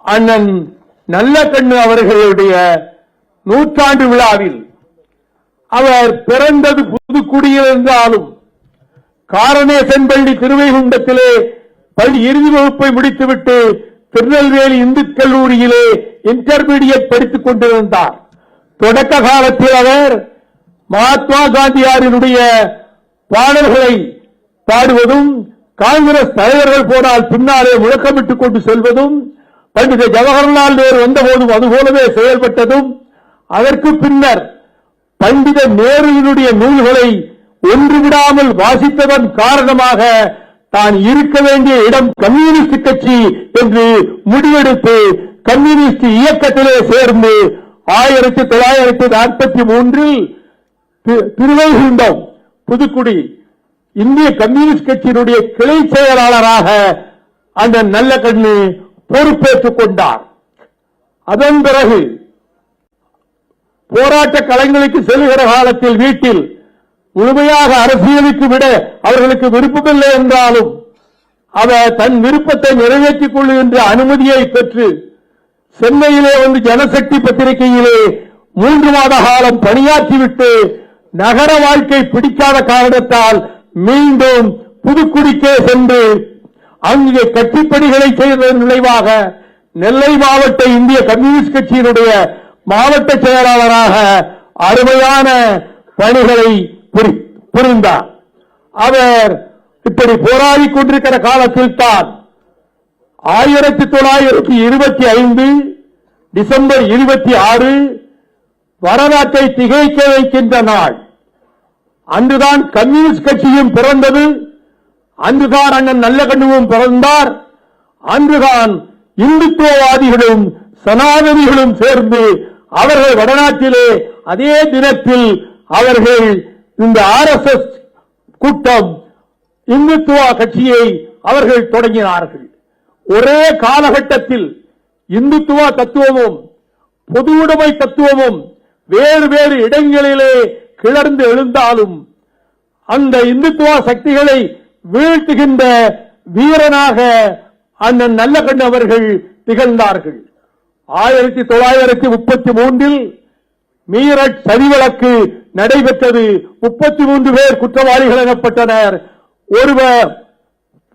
அண்ணன் நல்லகண்ணு அவர்களுடைய நூற்றாண்டு விழாவில் அவர் பிறந்தது புதுக்குடியில் இருந்தாலும் காரணேசன் பள்ளி திருவைகுண்டத்திலே பள்ளி இறுதி வகுப்பை முடித்துவிட்டு திருநெல்வேலி இந்து கல்லூரியிலே இன்டர்மீடியட் படித்துக் கொண்டிருந்தார். தொடக்க காலத்தில் அவர் மகாத்மா காந்தியாரினுடைய பாடல்களை பாடுவதும் காங்கிரஸ் தலைவர்கள் போனால் பின்னாலே முழக்கமிட்டுக் கொண்டு செல்வதும் பண்டித ஜவஹர்லால் நேரு வந்தபோதும் அதுபோலவே செயல்பட்டதும் அதற்கு பின்னர் பண்டித நேருவினுடைய நூல்களை ஒன்றுவிடாமல் வாசித்ததன் காரணமாக தான் இருக்க வேண்டிய இடம் கம்யூனிஸ்ட் கட்சி என்று முடிவெடுத்து கம்யூனிஸ்ட் இயக்கத்திலே சேர்ந்து 1943 திருவைகுண்டம் புதுக்குடி இந்திய கம்யூனிஸ்ட் கட்சியினுடைய கிளை செயலாளராக அந்த நல்லகண்ணு பொறுப்பேற்றுக் கொண்டார். அதன் பிறகு போராட்ட களங்களுக்கு செல்கிற காலத்தில் வீட்டில் முழுமையாக அரசியலுக்கு விட அவர்களுக்கு விருப்பமில்லை என்றாலும் அவர் தன் விருப்பத்தை நிறைவேற்றிக் கொள்ளுகின்ற அனுமதியை பெற்று சென்னையிலே வந்து ஜனசக்தி பத்திரிகையிலே 3 மாத காலம் பணியாற்றிவிட்டு நகர வாழ்க்கை பிடிக்காத காரணத்தால் மீண்டும் புதுக்குடிக்கே சென்று அங்கே கட்சிப்பணிகளை செய்ததன் விளைவாக நெல்லை மாவட்ட இந்திய கம்யூனிஸ்ட் கட்சியினுடைய மாவட்ட செயலாளராக அருமையான பணிகளை புரிந்தார். அவர் இப்படி போராடிக் கொண்டிருக்கிற காலத்தில் தான் 1925 டிசம்பர் 26 வரலாற்றை திகைக்க வைக்கின்ற நாள். அன்றுதான் கம்யூனிஸ்ட் கட்சியும் பிறந்தது, அன்றுதான் அண்ணன் நல்லகண்ணுவும் பிறந்தார், அன்றுதான் இந்துத்துவவாதிகளும் சனாதனிகளும் சேர்ந்து அவர்கள் வடநாட்டிலே அதே தினத்தில் அவர்கள் இந்த RSS கூட்டம் இந்துத்துவ கட்சியை அவர்கள் தொடங்கினார்கள். ஒரே காலகட்டத்தில் இந்துத்துவ தத்துவமும் பொதுவுடைமை தத்துவமும் வேறு வேறு இடங்களிலே கிளர்ந்து எழுந்தாலும் அந்த இந்துத்துவ சக்திகளை வீழ்த்துகின்ற வீரனாக அண்ணன் நல்லகண்ணு அவர்கள் திகழ்ந்தார்கள். 1933 மீரட் சதி வழக்கு நடைபெற்றது. 33 பேர் குற்றவாளிகள் எனப்பட்டனர். ஒருவர்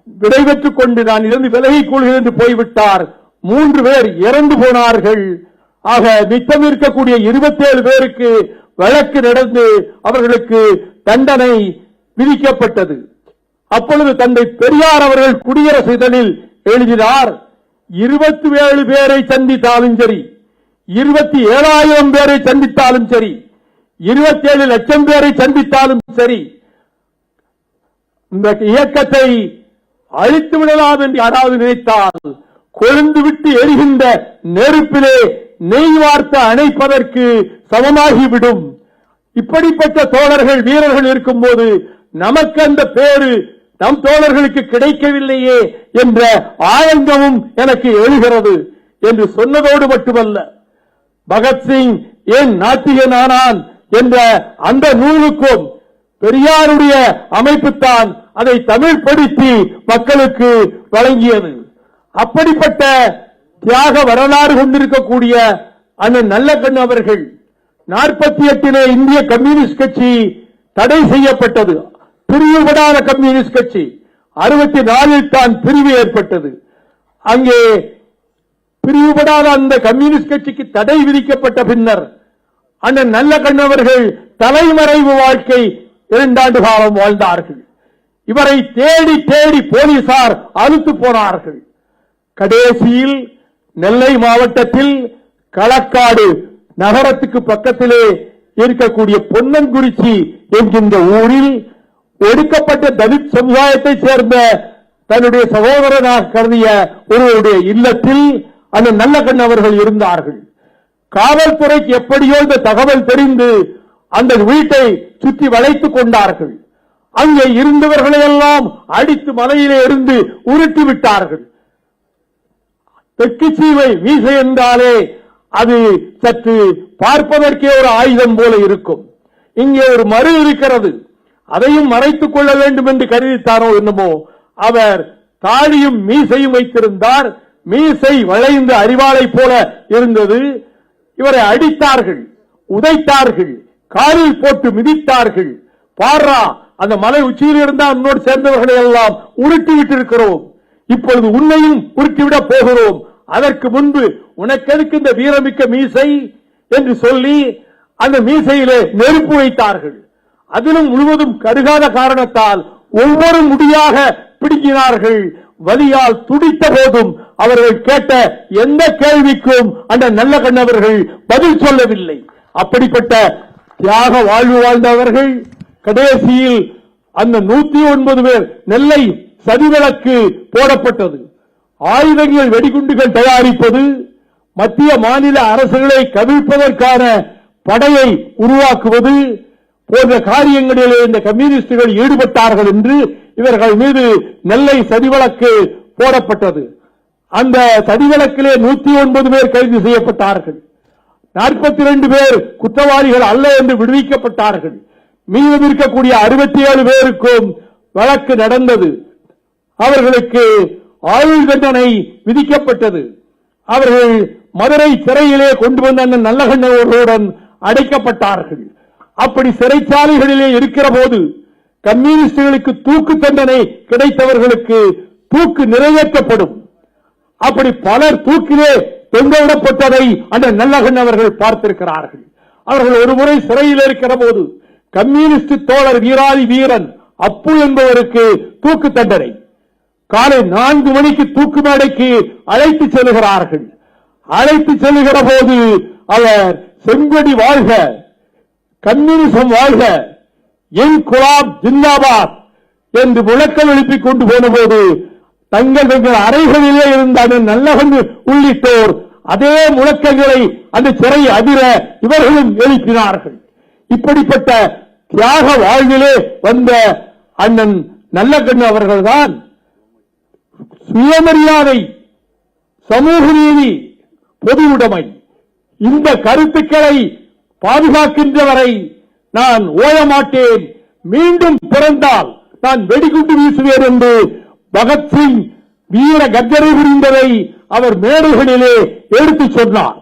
விடைபெற்றுக் கொண்டு நான் இருந்து விலகிக் கொள்கிறேன் என்று போய்விட்டார். 3 பேர் இறந்து போனார்கள். ஆக மிச்சம் இருக்கக்கூடிய 27 பேருக்கு வழக்கு நடந்து அவர்களுக்கு தண்டனை விதிக்கப்பட்டது. அப்பொழுது தந்தை பெரியார் அவர்கள் குடியரசு இதழில் எழுதினார், 27 பேரை சந்தித்தாலும் சரி, 27,000 பேரை சந்தித்தாலும் சரி, 27 லட்சம் பேரை சந்தித்தாலும் சரி, இந்த இயக்கத்தை அழித்து விடலாம் என்று யாராவது நினைத்தால் கொழுந்து விட்டு எரிகின்ற நெருப்பிலே நெய் வார்த்து அணைப்பதற்கு சமமாகிவிடும். இப்படிப்பட்ட தோழர்கள் வீரர்கள் இருக்கும் போது நமக்கு அந்த பேரு நம் தோழர்களுக்கு கிடைக்கவில்லையே என்ற ஆயங்கமும் எனக்கு எழுகிறது என்று சொன்னதோடு மட்டுமல்ல, பகத்சிங் ஏன் நாத்திகன் ஆனான் என்ற அந்த நூலுக்கும் பெரியாருடைய அமைப்புத்தான் அதை தமிழ்படுத்தி மக்களுக்கு வழங்கியது. அப்படிப்பட்ட தியாக வரலாறு கொண்டிருக்கக்கூடிய அண்ணன் நல்லகண்ணு அவர்கள் 48 இந்திய கம்யூனிஸ்ட் கட்சி தடை செய்யப்பட்டது. பிரிவுபடாத கம்யூனிஸ்ட் கட்சி 64 தான் பிரிவு ஏற்பட்டது. அங்கே பிரிவுபடாத அந்த கம்யூனிஸ்ட் கட்சிக்கு தடை விதிக்கப்பட்ட பின்னர் அண்ணன் நல்லகண்ணு அவர்கள் தலைமறைவு வாழ்க்கை 2 ஆண்டு காலம் வாழ்ந்தார்கள். இவரை தேடி தேடி போலீசார் அழுத்து போனார்கள். கடைசியில் நெல்லை மாவட்டத்தில் களக்காடு நகரத்துக்கு பக்கத்திலே இருக்கக்கூடிய பொன்னங்குறிச்சி என்கின்ற ஊரில் ஒடுக்கப்பட்ட தலித் சமுதாயத்தை சேர்ந்த தன்னுடைய சகோதரனாக கருதிய ஒருவருடைய இல்லத்தில் அந்த நல்லகண்ணு அவர்கள் இருந்தார்கள். காவல்துறைக்கு எப்படியோ இந்த தகவல் தெரிந்து அந்த வீட்டை சுற்றி வளைத்துக் கொண்டார்கள். அங்கே இருந்தவர்களையெல்லாம் அடித்து மலையிலே இருந்து உருட்டி விட்டார்கள். தெற்குச்சீவை வீசை என்றாலே அது சற்று பார்ப்பதற்கே ஒரு ஆயுதம் போல இருக்கும். இங்கே ஒரு மறு இருக்கிறது, அதையும் மறைத்துக் கொள்ள வேண்டும் என்று கருதித்தாரோ என்னமோ. அவர் தாடியும் மீசையும் வைத்திருந்தார். மீசை வளைந்து அறிவாளை போல இருந்தது. இவரை அடித்தார்கள், உதைத்தார்கள், காலில் போட்டு மிதித்தார்கள். பாரா, அந்த மலை உச்சியில் இருந்தால் உன்னோடு சேர்ந்தவர்களை எல்லாம் உருட்டி விட்டிருக்கிறோம், இப்பொழுது உன்னையும் உருட்டிவிடப் போகிறோம். அதற்கு முன்பு உனக்கெதுக்கு இந்த வீரமிக்க மீசை என்று சொல்லி அந்த மீசையிலே நெருப்பு வைத்தார்கள். அதிலும் முழுவதும் கருகாத காரணத்தால் ஒவ்வொரு முடியாக பிடுங்கினார்கள். வலியால் துடித்த போதும் அவர்கள் கேட்ட எந்த கேள்விக்கும் அந்த நல்ல கண்ணவர்கள் பதில் சொல்லவில்லை. அப்படிப்பட்ட தியாக வாழ்வு வாழ்ந்தவர்கள் கடைசியில் அந்த 109 பேர் நெல்லை சதிவிலக்கு போடப்பட்டது. ஆயுதங்கள், வெடிகுண்டுகள் தயாரிப்பது, மத்திய மாநில அரசுகளை கவிழ்ப்பதற்கான படையை உருவாக்குவது போன்ற காரியங்களிலே இந்த கம்யூனிஸ்டுகள் ஈடுபட்டார்கள் என்று இவர்கள் மீது நெல்லை சதிவிலக்கு போடப்பட்டது. அந்த சதிவிலக்கிலே 109 பேர் கைது செய்யப்பட்டார்கள். 42 பேர் குற்றவாளிகள் அல்ல என்று விடுவிக்கப்பட்டார்கள். மீதம் இருக்கக்கூடிய 67 பேருக்கும் வழக்கு நடந்தது. அவர்களுக்கு ஆயுள் தண்டனை விதிக்கப்பட்டது. அவர்கள் மதுரை சிறையிலே கொண்டு வந்த அந்த நல்லகண்ணவர்களுடன் அடைக்கப்பட்டார்கள். அப்படி சிறைச்சாலைகளிலே இருக்கிற போது கம்யூனிஸ்டுகளுக்கு தூக்கு தண்டனை கிடைத்தவர்களுக்கு தூக்கு நிறைவேற்றப்படும். அப்படி பலர் தூக்கிலே தொங்கவிடப்பட்டதை அந்த நல்லகண்ணவர்கள் பார்த்திருக்கிறார்கள். அவர்கள் ஒருமுறை சிறையில் இருக்கிற போது கம்யூனிஸ்ட் தோழர் வீராதி வீரன் அப்பு என்பவருக்கு தூக்கு தண்டனை. காலை 4 மணிக்கு தூக்கு மேடைக்கு அழைத்து செல்கிறார்கள். அழைத்து செல்லுகிற போது அவர் செங்கொடி வாழ்க, கம்யூனிசம் வாழ்க, இன்குலாப் ஜிந்தாபாத் என்று முழக்கம் எழுப்பிக் கொண்டு போன போது தங்கள் அறைகளிலே இருந்த நல்லகண்ணு உள்ளிட்டோர் அதே முழக்கங்களை அந்த சிறை அதிர இவர்களும் எழுப்பினார்கள். இப்படிப்பட்ட தியாக வாழ்விலே வந்த அண்ணன் நல்லகண்ணு அவர்கள்தான் சுயமரியாதை, சமூக நீதி, பொது உடைமை இந்த கருத்துக்களை பாதுகாக்கின்றவரை நான் ஓயமாட்டேன், மீண்டும் பிறந்தால் நான் வெடிகுண்டு வீசுவேன் என்று பகத்சிங் வீர கர்ஜனை புரிந்ததை அவர் மேடைகளிலே எடுத்துச் சொன்னார்.